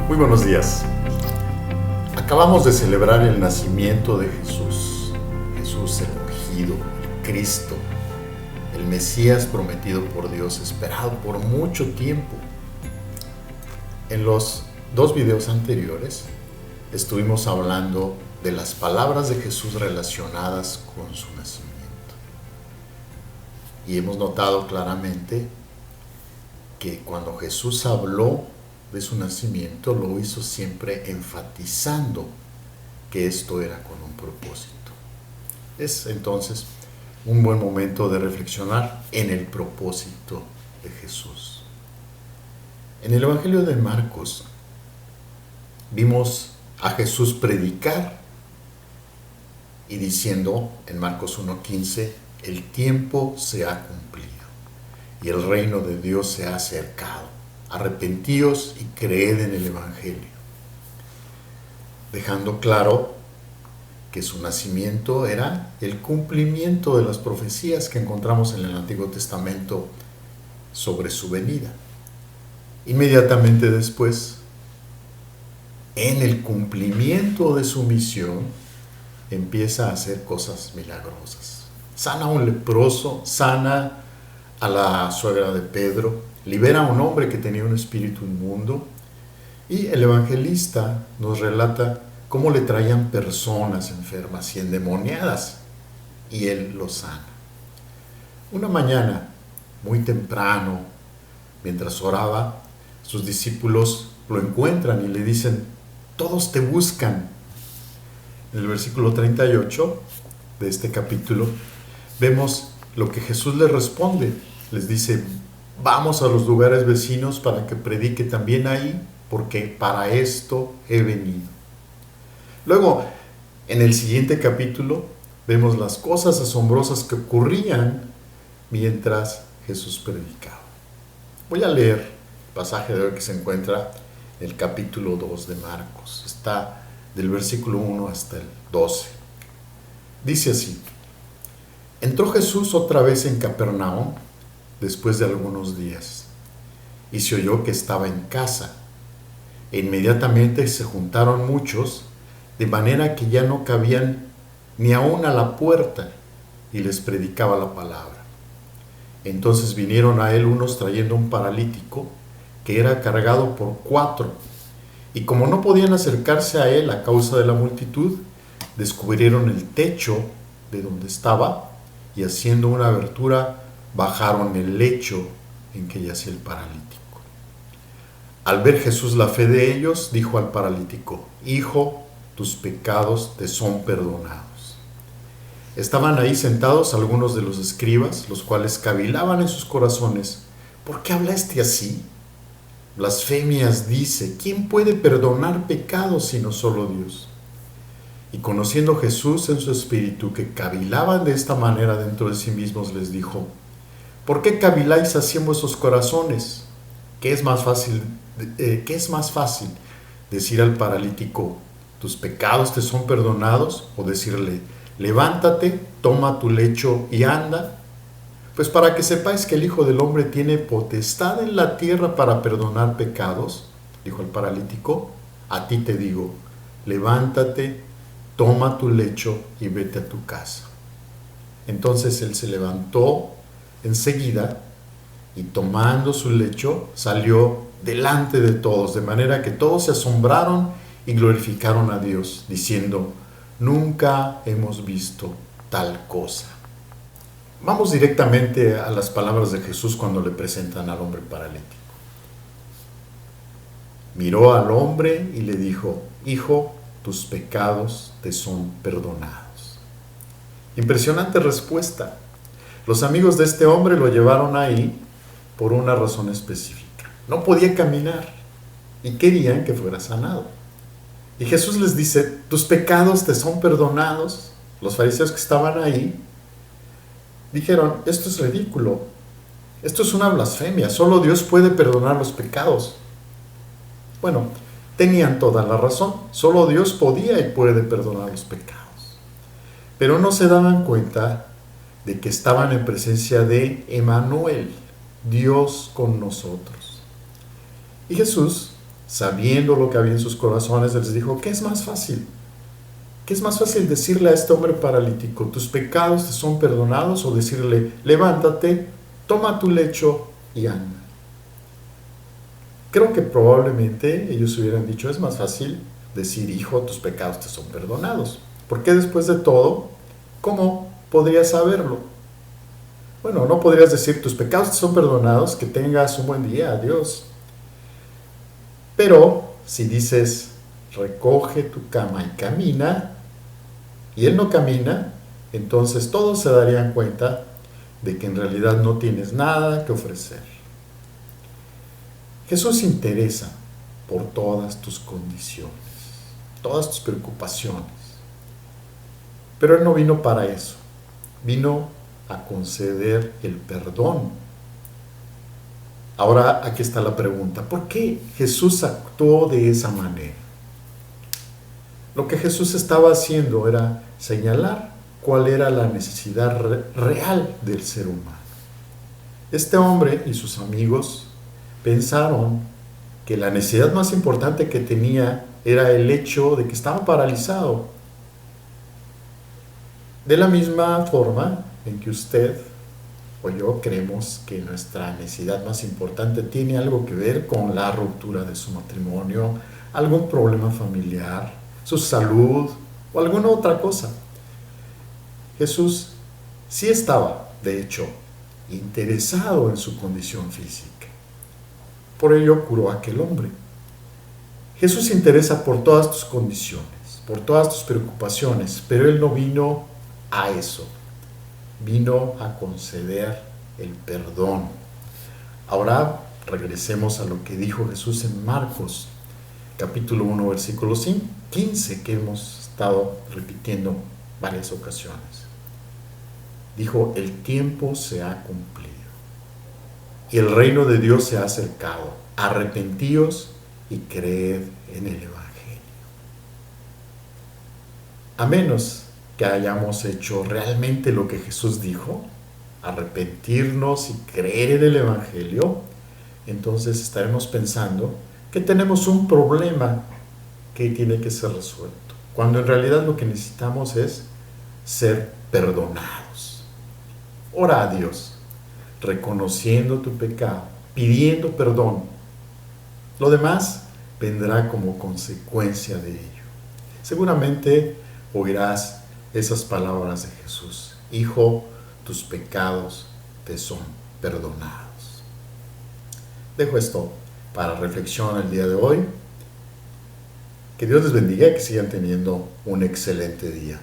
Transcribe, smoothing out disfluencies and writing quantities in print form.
Muy buenos días. Acabamos de celebrar el nacimiento de Jesús, Jesús el ungido, el Cristo, el Mesías prometido por Dios, esperado por mucho tiempo. En los dos videos anteriores estuvimos hablando de las palabras de Jesús relacionadas con su nacimiento. Y hemos notado claramente que cuando Jesús habló de su nacimiento, lo hizo siempre enfatizando que esto era con un propósito. Es entonces un buen momento de reflexionar en el propósito de Jesús. En el Evangelio de Marcos vimos a Jesús predicar y diciendo en Marcos 1:15, el tiempo se ha cumplido y el reino de Dios se ha acercado. Arrepentíos y creed en el Evangelio, dejando claro que su nacimiento era el cumplimiento de las profecías que encontramos en el Antiguo Testamento sobre su venida. Inmediatamente después, en el cumplimiento de su misión, empieza a hacer cosas milagrosas. Sana a un leproso, sana a la suegra de Pedro, libera a un hombre que tenía un espíritu inmundo, y el evangelista nos relata cómo le traían personas enfermas y endemoniadas y él los sana. Una mañana, muy temprano, mientras oraba, sus discípulos lo encuentran y le dicen, todos te buscan. En el versículo 38 de este capítulo vemos lo que Jesús les responde. Les dice, vamos a los lugares vecinos para que predique también ahí, porque para esto he venido. Luego, en el siguiente capítulo, vemos las cosas asombrosas que ocurrían mientras Jesús predicaba. Voy a leer el pasaje de hoy que se encuentra en el capítulo 2 de Marcos. Está del versículo 1 hasta el 12. Dice así, entró Jesús otra vez en Capernaum, después de algunos días, y se oyó que estaba en casa, e inmediatamente se juntaron muchos, de manera que ya no cabían ni aún a la puerta, y les predicaba la palabra. Entonces vinieron a él unos trayendo un paralítico, que era cargado por 4, y como no podían acercarse a él a causa de la multitud, descubrieron el techo de donde estaba, y haciendo una abertura, bajaron el lecho en que yacía el paralítico. Al ver Jesús la fe de ellos, dijo al paralítico, hijo, tus pecados te son perdonados. Estaban ahí sentados algunos de los escribas, los cuales cavilaban en sus corazones, ¿por qué habla así? Blasfemias dice, ¿quién puede perdonar pecados sino solo Dios? Y conociendo Jesús en su espíritu que cavilaban de esta manera dentro de sí mismos, les dijo, ¿por qué caviláis así en vuestros corazones? ¿Qué es más fácil decir al paralítico, tus pecados te son perdonados? O decirle, levántate, toma tu lecho y anda. Pues para que sepáis que el Hijo del Hombre tiene potestad en la tierra para perdonar pecados, dijo el paralítico, a ti te digo, levántate, toma tu lecho y vete a tu casa. Entonces él se levantó enseguida y tomando su lecho salió delante de todos, de manera que todos se asombraron y glorificaron a Dios, diciendo, nunca hemos visto tal cosa. Vamos directamente a las palabras de Jesús cuando le presentan al hombre paralítico. Miró al hombre y le dijo, hijo, tus pecados te son perdonados. Impresionante respuesta. Los amigos de este hombre lo llevaron ahí por una razón específica. No podía caminar y querían que fuera sanado. Y Jesús les dice, tus pecados te son perdonados. Los fariseos que estaban ahí dijeron, esto es ridículo, esto es una blasfemia, solo Dios puede perdonar los pecados. Bueno, tenían toda la razón, solo Dios podía y puede perdonar los pecados. Pero no se daban cuenta de que estaban en presencia de Emmanuel, Dios con nosotros. Y Jesús sabiendo lo que había en sus corazones, les dijo, ¿qué es más fácil? ¿Qué es más fácil decirle a este hombre paralítico, tus pecados te son perdonados? O decirle, levántate, toma tu lecho y anda. Creo que probablemente ellos hubieran dicho, es más fácil decir, hijo, tus pecados te son perdonados. Porque después de todo, ¿cómo podrías saberlo? Bueno, no podrías decir, tus pecados te son perdonados, que tengas un buen día, adiós. Pero si dices, recoge tu cama y camina, y él no camina, entonces todos se darían cuenta de que en realidad no tienes nada que ofrecer. Jesús se interesa por todas tus condiciones, todas tus preocupaciones. Pero Él no vino para eso, vino a conceder el perdón. Ahora aquí está la pregunta, ¿por qué Jesús actuó de esa manera? Lo que Jesús estaba haciendo era señalar cuál era la necesidad real del ser humano. Este hombre y sus amigos pensaron que la necesidad más importante que tenía era el hecho de que estaba paralizado. De la misma forma en que usted o yo creemos que nuestra necesidad más importante tiene algo que ver con la ruptura de su matrimonio, algún problema familiar, su salud o alguna otra cosa. Jesús sí estaba, de hecho, interesado en su condición física. Por ello curó a aquel hombre. Jesús se interesa por todas tus condiciones, por todas tus preocupaciones, pero Él no vino a eso. Vino a conceder el perdón. Ahora regresemos a lo que dijo Jesús en Marcos, capítulo 1, versículo 15, que hemos estado repitiendo varias ocasiones. Dijo, el tiempo se ha cumplido y el reino de Dios se ha acercado. Arrepentíos y creed en el Evangelio. A menos que hayamos hecho realmente lo que Jesús dijo, arrepentirnos y creer en el Evangelio, entonces estaremos pensando que tenemos un problema que tiene que ser resuelto, cuando en realidad lo que necesitamos es ser perdonados. Ora a Dios, reconociendo tu pecado, pidiendo perdón. Lo demás vendrá como consecuencia de ello. Seguramente oirás esas palabras de Jesús. Hijo, tus pecados te son perdonados. Dejo esto para reflexión el día de hoy. Que Dios les bendiga y que sigan teniendo un excelente día.